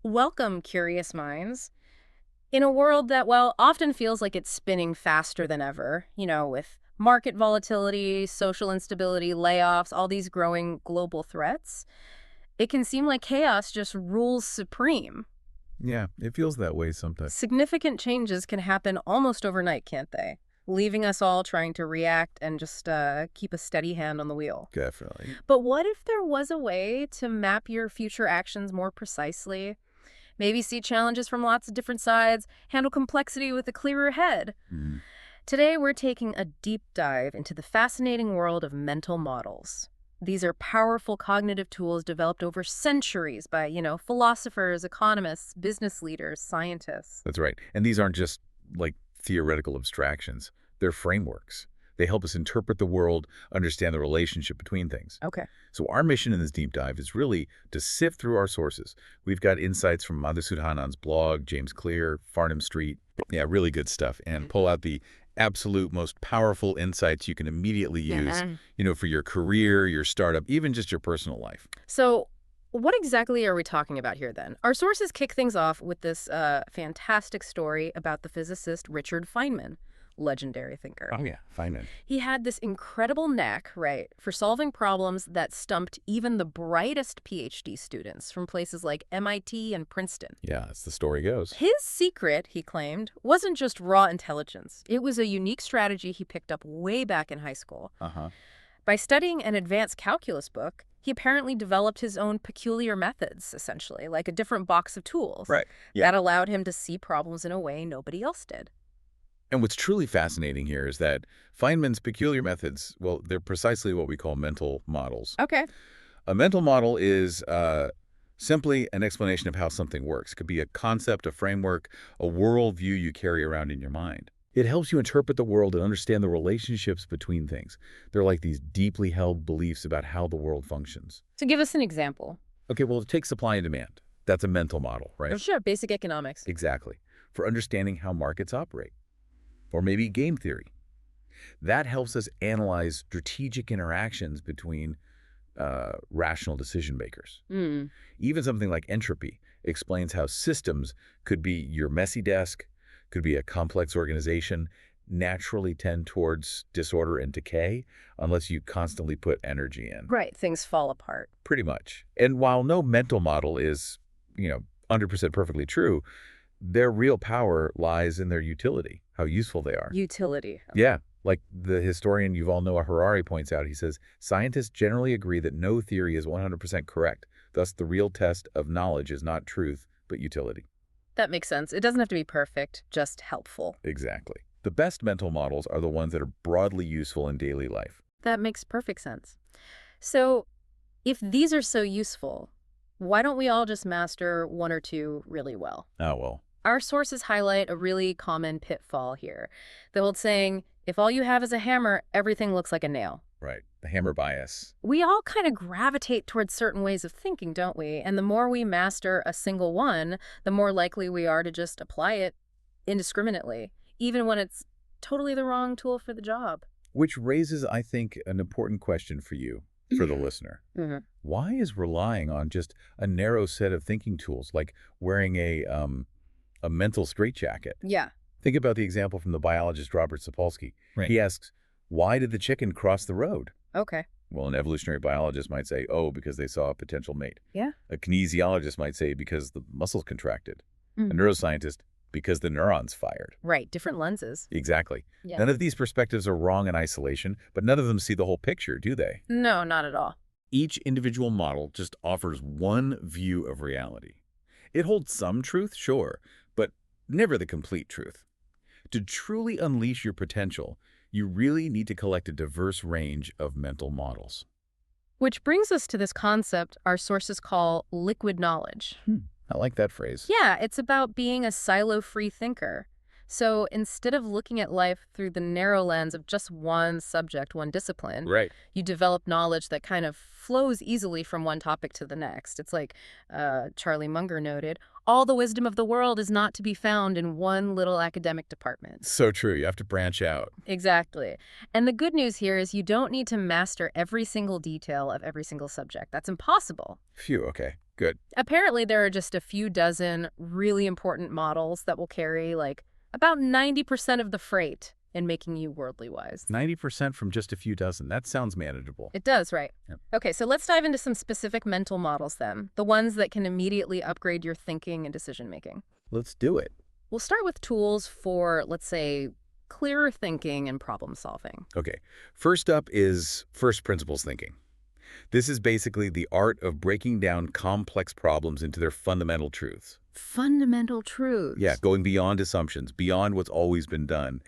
Welcome, curious minds. In a world that, well, often feels like it's spinning faster than ever, with market volatility, social instability, layoffs, all these growing global threats, it can seem like chaos just rules supreme. Yeah, it feels that way sometimes. Significant changes can happen almost overnight, can't they? Leaving us all trying to react and just keep a steady hand on the wheel. Definitely. But what if there was a way to map your future actions more precisely? Maybe see challenges from lots of different sides, handle complexity with a clearer head. Mm. Today, we're taking a deep dive into the fascinating world of mental models. These are powerful cognitive tools developed over centuries by, philosophers, economists, business leaders, scientists. That's right. And these aren't just like theoretical abstractions. They're frameworks. They help us interpret the world, understand the relationship between things. Okay. So our mission in this deep dive is really to sift through our sources. We've got insights from Madhusudh Hanan's blog, James Clear, Farnham Street. Yeah, really good stuff. And pull out the absolute most powerful insights you can immediately use, Yeah. for your career, your startup, even just your personal life. So, what exactly are we talking about here then? Our sources kick things off with this fantastic story about the physicist Richard Feynman, legendary thinker. Oh, yeah, Feynman. He had this incredible knack, right, for solving problems that stumped even the brightest PhD students from places like MIT and Princeton. Yeah, as the story goes. His secret, he claimed, wasn't just raw intelligence. It was a unique strategy he picked up way back in high school. Uh-huh. By studying an advanced calculus book, he apparently developed his own peculiar methods, essentially, like a different box of tools Right. Yeah. that allowed him to see problems in a way nobody else did. And what's truly fascinating here is that Feynman's peculiar methods, well, they're precisely what we call mental models. Okay. A mental model is simply an explanation of how something works. It could be a concept, a framework, a worldview you carry around in your mind. It helps you interpret the world and understand the relationships between things. They're like these deeply held beliefs about how the world functions. So give us an example. Okay, well, take supply and demand. That's a mental model, right? Oh, sure, basic economics. Exactly. For understanding how markets operate. Or maybe game theory. That helps us analyze strategic interactions between rational decision makers. Hmm. Even something like entropy explains how systems could be your messy desk, could be a complex organization, naturally tend towards disorder and decay unless you constantly put energy in. Right, things fall apart. Pretty much. And while no mental model is, 100% perfectly true, their real power lies in their utility, how useful they are. Utility. Yeah, like the historian Yuval Noah Harari points out, he says, scientists generally agree that no theory is 100% correct. Thus, the real test of knowledge is not truth, but utility. That makes sense. It doesn't have to be perfect, just helpful. Exactly. The best mental models are the ones that are broadly useful in daily life. That makes perfect sense. So, if these are so useful, why don't we all just master one or two really well? Oh, well. Our sources highlight a really common pitfall here. The old saying, if all you have is a hammer, everything looks like a nail. Right. The hammer bias. We all kind of gravitate towards certain ways of thinking, don't we? And the more we master a single one, the more likely we are to just apply it indiscriminately, even when it's totally the wrong tool for the job. Which raises, I think, an important question for you, for the listener. Mhm. Why is relying on just a narrow set of thinking tools, like wearing a mental straitjacket? Yeah. Think about the example from the biologist Robert Sapolsky. Right. He asks, why did the chicken cross the road? Okay. Well, an evolutionary biologist might say, oh, because they saw a potential mate. Yeah. A kinesiologist might say, because the muscles contracted. A Mhm. neuroscientist, because the neurons fired. Right. Different lenses. Exactly. Yeah. None of these perspectives are wrong in isolation, but none of them see the whole picture, do they? No, not at all. Each individual model just offers one view of reality. It holds some truth, sure, but never the complete truth. To truly unleash your potential, you really need to collect a diverse range of mental models. Which brings us to this concept our sources call liquid knowledge. I like that phrase. Yeah, it's about being a silo-free thinker. So instead of looking at life through the narrow lens of just one subject, one discipline, Right. you develop knowledge that kind of flows easily from one topic to the next. It's like Charlie Munger noted, all the wisdom of the world is not to be found in one little academic department. So true. You have to branch out. Exactly. And the good news here is you don't need to master every single detail of every single subject. That's impossible. Phew, okay. Good. Apparently, there are just a few dozen really important models that will carry, like, about 90% of the freight in making you worldly wise. 90% from just a few dozen. That sounds manageable. It does, right? Yep. Okay, so let's dive into some specific mental models then, the ones that can immediately upgrade your thinking and decision making. Let's do it. We'll start with tools for, let's say, clearer thinking and problem solving. Okay. First up is first principles thinking. This is basically the art of breaking down complex problems into their fundamental truths. Fundamental truths. Yeah, going beyond assumptions, beyond what's always been done.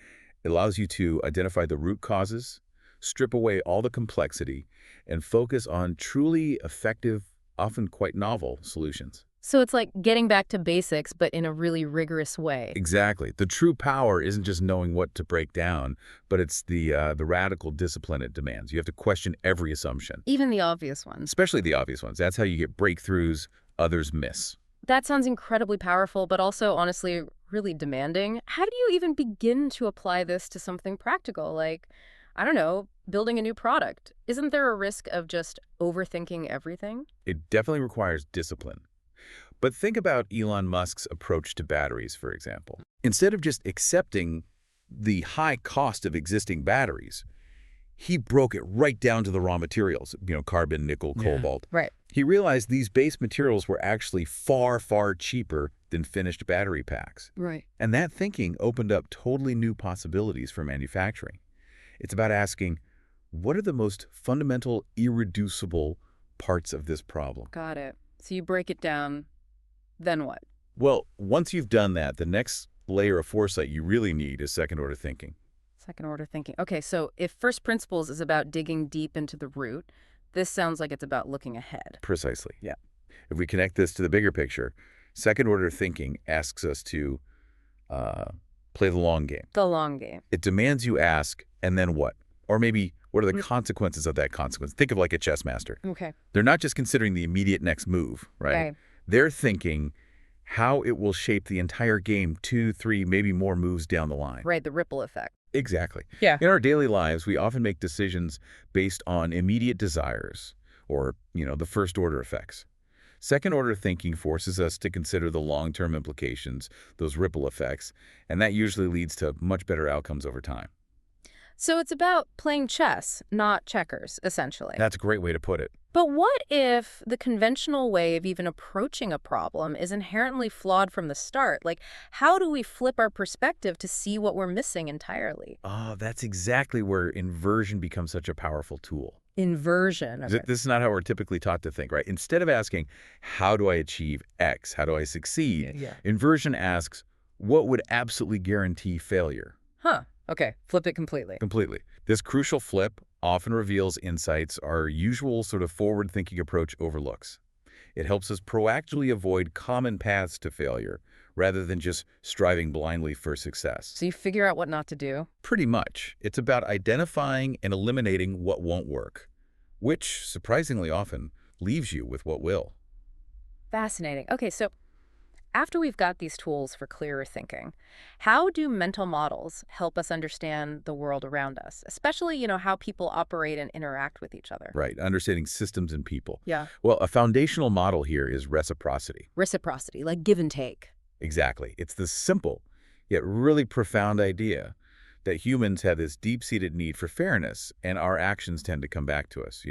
It allows you to identify the root causes, strip away all the complexity, and focus on truly effective, often quite novel solutions. So it's like getting back to basics, but in a really rigorous way. Exactly. The true power isn't just knowing what to break down, but it's the radical discipline it demands. You have to question every assumption, Even the obvious ones. especially the obvious ones. That's how you get breakthroughs others miss. That sounds incredibly powerful, but also, honestly, really demanding. How do you even begin to apply this to something practical, like, I don't know, building a new product? Isn't there a risk of just overthinking everything? It definitely requires discipline. But think about Elon Musk's approach to batteries, for example. Instead of just accepting the high cost of existing batteries, he broke it right down to the raw materials, carbon, nickel, Yeah. cobalt. Right. He realized these base materials were actually far, far cheaper than finished battery packs. Right. And that thinking opened up totally new possibilities for manufacturing. It's about asking, what are the most fundamental, irreducible parts of this problem? Got it. So you break it down, then what? Well, once you've done that, the next layer of foresight you really need is second-order thinking. Second order thinking. Okay, so if first principles is about digging deep into the root, this sounds like it's about looking ahead. Precisely, yeah. If we connect this to the bigger picture, second-order thinking asks us to play the long game. The long game. It demands you ask, and then what? Or maybe, what are the consequences of that consequence? Think of like a chess master. Okay. They're not just considering the immediate next move, right? Right. They're thinking how it will shape the entire game 2, 3, maybe more moves down the line. Right, the ripple effect. Exactly. Yeah. In our daily lives, we often make decisions based on immediate desires or, the first-order effects. Second-order thinking forces us to consider the long-term implications, those ripple effects, and that usually leads to much better outcomes over time. So it's about playing chess, not checkers, essentially. That's a great way to put it. But what if the conventional way of even approaching a problem is inherently flawed from the start? Like, how do we flip our perspective to see what we're missing entirely? Oh, that's exactly where inversion becomes such a powerful tool. Inversion. Okay. This is not how we're typically taught to think, right? Instead of asking, how do I achieve X? How do I succeed? Yeah. Inversion asks, what would absolutely guarantee failure? Huh. Okay. Flip it completely. Completely. This crucial flip often reveals insights our usual sort of forward-thinking approach overlooks. It helps us proactively avoid common paths to failure rather than just striving blindly for success. So you figure out what not to do? Pretty much. It's about identifying and eliminating what won't work, which, surprisingly often, leaves you with what will. Fascinating. Okay, so after we've got these tools for clearer thinking, how do mental models help us understand the world around us, especially, how people operate and interact with each other? Right, understanding systems and people. Yeah. Well, a foundational model here is reciprocity. Reciprocity, like give and take. Exactly. It's the simple, yet really profound idea that humans have this deep-seated need for fairness, and our actions tend to come back to us.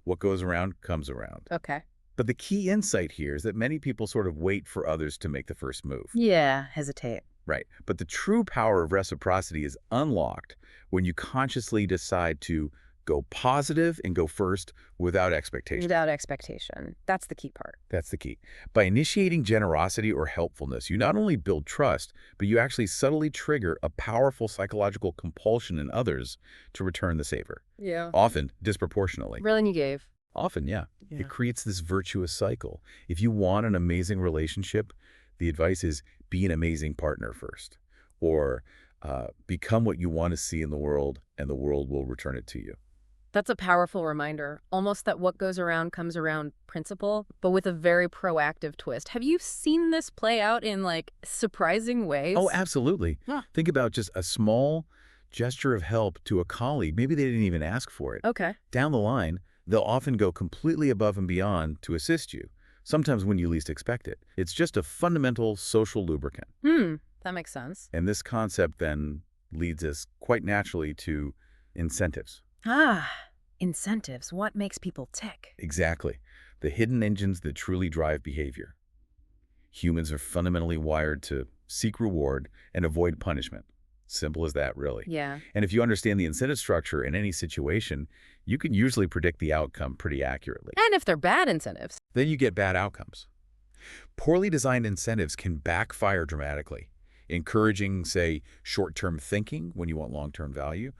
What goes around comes around. Okay. But the key insight here is that many people sort of wait for others to make the first move. Yeah, hesitate. Right. But the true power of reciprocity is unlocked when you consciously decide to go positive and go first without expectation. Without expectation. That's the key part. That's the key. By initiating generosity or helpfulness, you not only build trust, but you actually subtly trigger a powerful psychological compulsion in others to return the favor. Yeah. Often disproportionately. Really, you gave. Often, yeah. It creates this virtuous cycle. If you want an amazing relationship, the advice is be an amazing partner first. or become what you want to see in the world, and the world will return it to you. That's a powerful reminder, almost that what goes around comes around principle, but with a very proactive twist. Have you seen this play out in, like, surprising Oh, ways? absolutely. Huh. Think about just a small gesture of help to a colleague. Maybe they didn't even ask for it. Okay. Down the line, they'll often go completely above and beyond to assist you, sometimes when you least expect it. It's just a fundamental social lubricant. That makes sense. And this concept then leads us quite naturally to incentives. Ah, incentives. What makes people tick? Exactly. The hidden engines that truly drive behavior. Humans are fundamentally wired to seek reward and avoid punishment. Simple as that, really. Yeah. And if you understand the incentive structure in any situation, you can usually predict the outcome pretty accurately. And if they're bad incentives. Then you get bad outcomes. Poorly designed incentives can backfire dramatically, encouraging, say, short-term thinking when you want long-term value,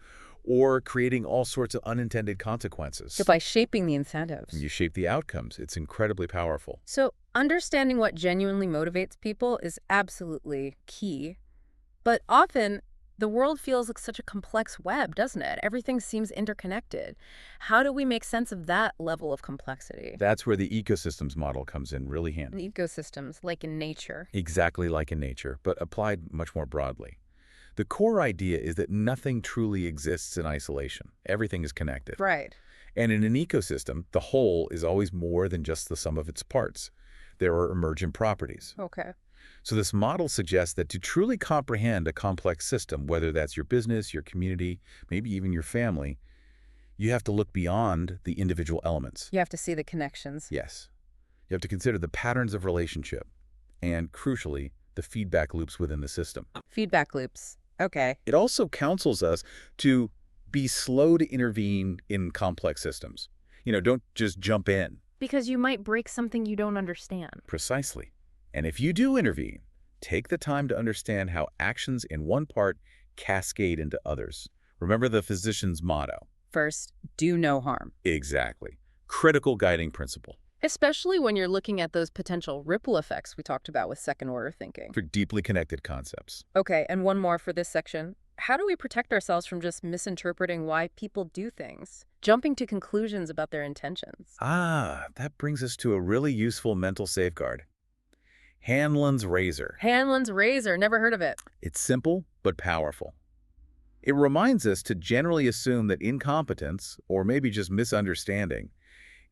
or creating all sorts of unintended consequences. So by shaping the incentives. You shape the outcomes. It's incredibly powerful. So understanding what genuinely motivates people is absolutely key. But often, the world feels like such a complex web, doesn't it? Everything seems interconnected. How do we make sense of that level of complexity? That's where the ecosystems model comes in really handy. In ecosystems, like in nature. Exactly like in nature, but applied much more broadly. The core idea is that nothing truly exists in isolation. Everything is connected. Right. And in an ecosystem, the whole is always more than just the sum of its parts. There are emergent properties. Okay. So this model suggests that to truly comprehend a complex system, whether that's your business, your community, maybe even your family, you have to look beyond the individual elements. You have to see the connections. Yes. You have to consider the patterns of relationship and, crucially, the feedback loops within the system. Feedback loops. Okay. It also counsels us to be slow to intervene in complex systems. Don't just jump in. Because you might break something you don't understand. Precisely. And if you do intervene, take the time to understand how actions in one part cascade into others. Remember the physician's motto. First, do no harm. Exactly. Critical guiding principle. Especially when you're looking at those potential ripple effects we talked about with second-order thinking. For deeply connected concepts. Okay, and one more for this section. How do we protect ourselves from just misinterpreting why people do things? Jumping to conclusions about their intentions. That brings us to a really useful mental safeguard. Hanlon's razor. Hanlon's razor. Never heard of it. It's simple but powerful. It reminds us to generally assume that incompetence, or maybe just misunderstanding,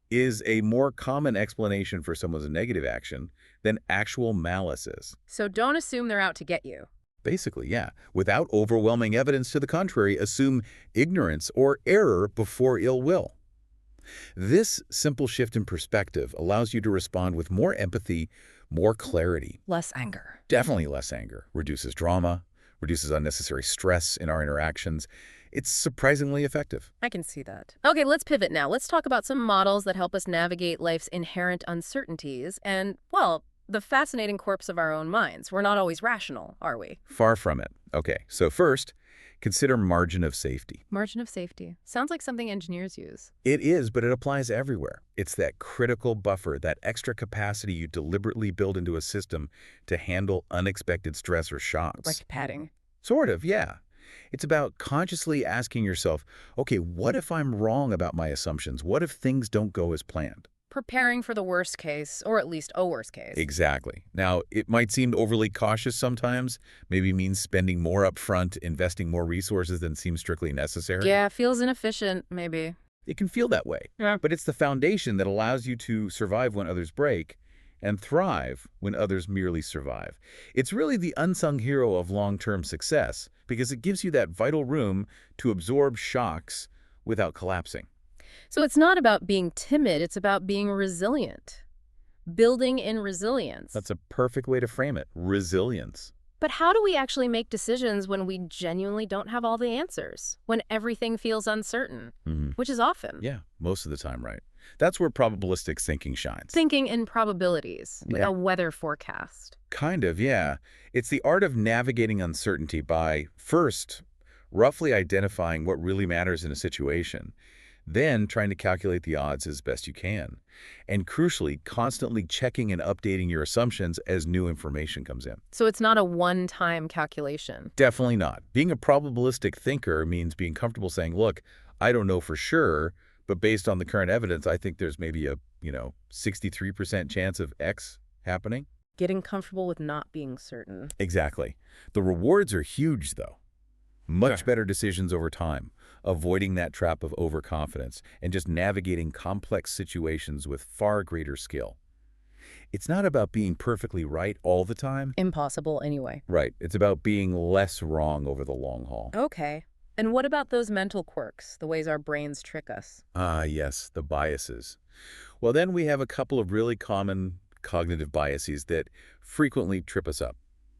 is a more common explanation for someone's negative action than actual malice is. So don't assume they're out to get you. Basically, yeah. Without overwhelming evidence to the contrary, assume ignorance or error before ill will. This simple shift in perspective allows you to respond with more empathy, more clarity. Less anger. Definitely less anger. Reduces drama, reduces unnecessary stress in our interactions. It's surprisingly effective. I can see that. Okay, let's pivot now. Let's talk about some models that help us navigate life's inherent uncertainties and, well, the fascinating quirks of our own minds. We're not always rational, are we? Far from it. Okay, so first, consider margin of safety. Margin of safety. Sounds like something engineers use. It is, but it applies everywhere. It's that critical buffer, that extra capacity you deliberately build into a system to handle unexpected stress or shocks. Like padding. Sort of, yeah. It's about consciously asking yourself, okay, what if I'm wrong about my assumptions? What if things don't go as planned? Preparing for the worst case, or at least a worst case. Exactly. Now, it might seem overly cautious sometimes, maybe means spending more upfront, investing more resources than seems strictly necessary. Yeah, feels inefficient, maybe. It can feel that way. Yeah. But it's the foundation that allows you to survive when others break and thrive when others merely survive. It's really the unsung hero of long-term success because it gives you that vital room to absorb shocks without collapsing. So it's not about being timid, it's about being resilient. Building in resilience. That's a perfect way to frame it. Resilience. But how do we actually make decisions when we genuinely don't have all the answers? When everything feels uncertain, which is often. Yeah, most of the time, right. That's where probabilistic thinking shines. Thinking in probabilities, like Yeah. a weather forecast. Kind of, yeah. It's the art of navigating uncertainty by, first, roughly identifying what really matters in a situation, then trying to calculate the odds as best you can. And crucially, constantly checking and updating your assumptions as new information comes in. So it's not a one-time calculation. Definitely not. Being a probabilistic thinker means being comfortable saying, look, I don't know for sure, but based on the current evidence, I think there's maybe a, 63% chance of X happening. Getting comfortable with not being certain. Exactly. The rewards are huge, though. Much Sure. better decisions over time, avoiding that trap of overconfidence, and just navigating complex situations with far greater skill. It's not about being perfectly right all the time. Impossible anyway. Right. It's about being less wrong over the long haul. Okay. And what about those mental quirks, the ways our brains trick us? Ah, yes, the biases. Well, then we have a couple of really common cognitive biases that frequently trip us up.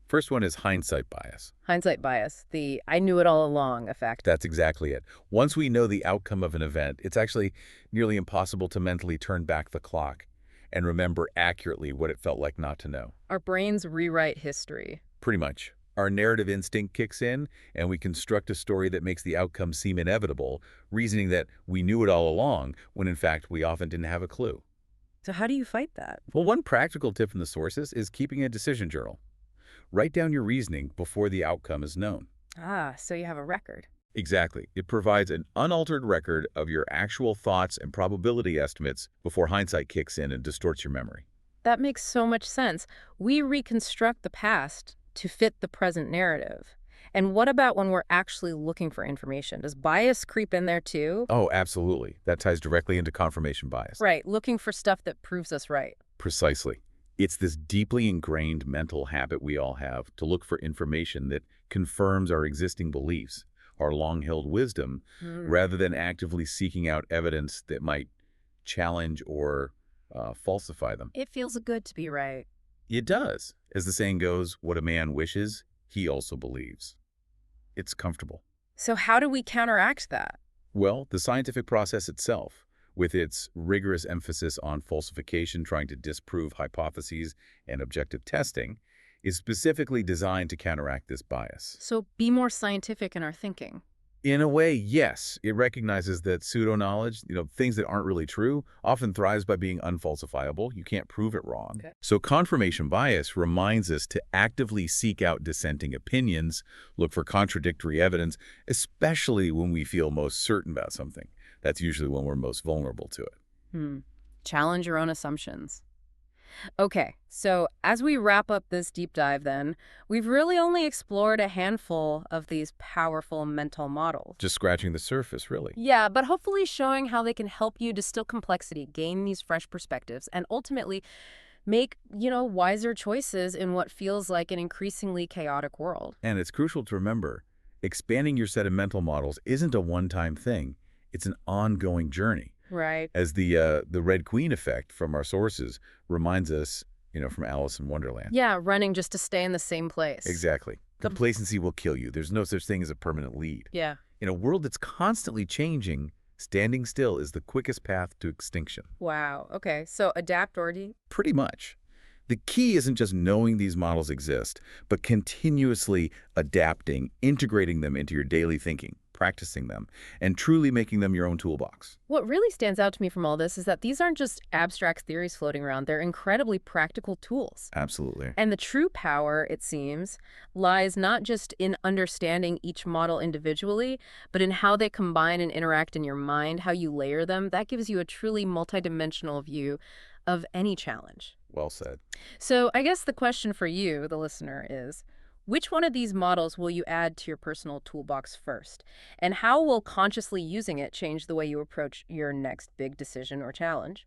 First one is hindsight bias. Hindsight bias, the I knew it all along effect. That's exactly it. Once we know the outcome of an event, it's actually nearly impossible to mentally turn back the clock and remember accurately what it felt like not to know. Our brains rewrite history. Pretty much. Our narrative instinct kicks in, and we construct a story that makes the outcome seem inevitable, reasoning that we knew it all along, when in fact we often didn't have a clue. So how do you fight that? Well, one practical tip from the sources is keeping a decision journal. Write down your reasoning before the outcome is known. Ah, so you have a record. Exactly. It provides an unaltered record of your actual thoughts and probability estimates before hindsight kicks in and distorts your memory. That makes so much sense. We reconstruct the past to fit the present narrative. And what about when we're actually looking for information? Does bias creep in there too? Oh, absolutely. That ties directly into confirmation bias. Right, looking for stuff that proves us right. Precisely. It's this deeply ingrained mental habit we all have to look for information that confirms our existing beliefs, our long-held wisdom, Hmm. rather than actively seeking out evidence that might challenge or falsify them. It feels good to be right. It does. As the saying goes, what a man wishes, he also believes. It's comfortable. So how do we counteract that? Well, the scientific process itself, with its rigorous emphasis on falsification, trying to disprove hypotheses and objective testing, is specifically designed to counteract this bias. So be more scientific in our thinking. In a way, yes, it recognizes that pseudo-knowledge, things that aren't really true, often thrives by being unfalsifiable. You can't prove it wrong. Okay. So confirmation bias reminds us to actively seek out dissenting opinions, look for contradictory evidence, especially when we feel most certain about something. That's usually when we're most vulnerable to it. Challenge your own assumptions. Okay, so as we wrap up this deep dive then, we've really only explored a handful of these powerful mental models. Just scratching the surface, really. Yeah, but hopefully showing how they can help you distill complexity, gain these fresh perspectives, and ultimately make, wiser choices in what feels like an increasingly chaotic world. And it's crucial to remember, expanding your set of mental models isn't a one-time thing. It's an ongoing journey. Right. As the Red Queen effect from our sources reminds us, from Alice in Wonderland. Yeah, running just to stay in the same place. Exactly. Com- Complacency will kill you. There's no such thing as a permanent lead. Yeah. In a world that's constantly changing, standing still is the quickest path to extinction. Wow. Okay, so adapt or Pretty much. The key isn't just knowing these models exist, but continuously adapting, integrating them into your daily thinking, practicing them, and truly making them your own toolbox. What really stands out to me from all this is that these aren't just abstract theories floating around. They're incredibly practical tools. Absolutely. And the true power, it seems, lies not just in understanding each model individually, but in how they combine and interact in your mind, how you layer them. That gives you a truly multidimensional view of any challenge. Well said. So I guess the question for you, the listener, is which one of these models will you add to your personal toolbox first? And how will consciously using it change the way you approach your next big decision or challenge?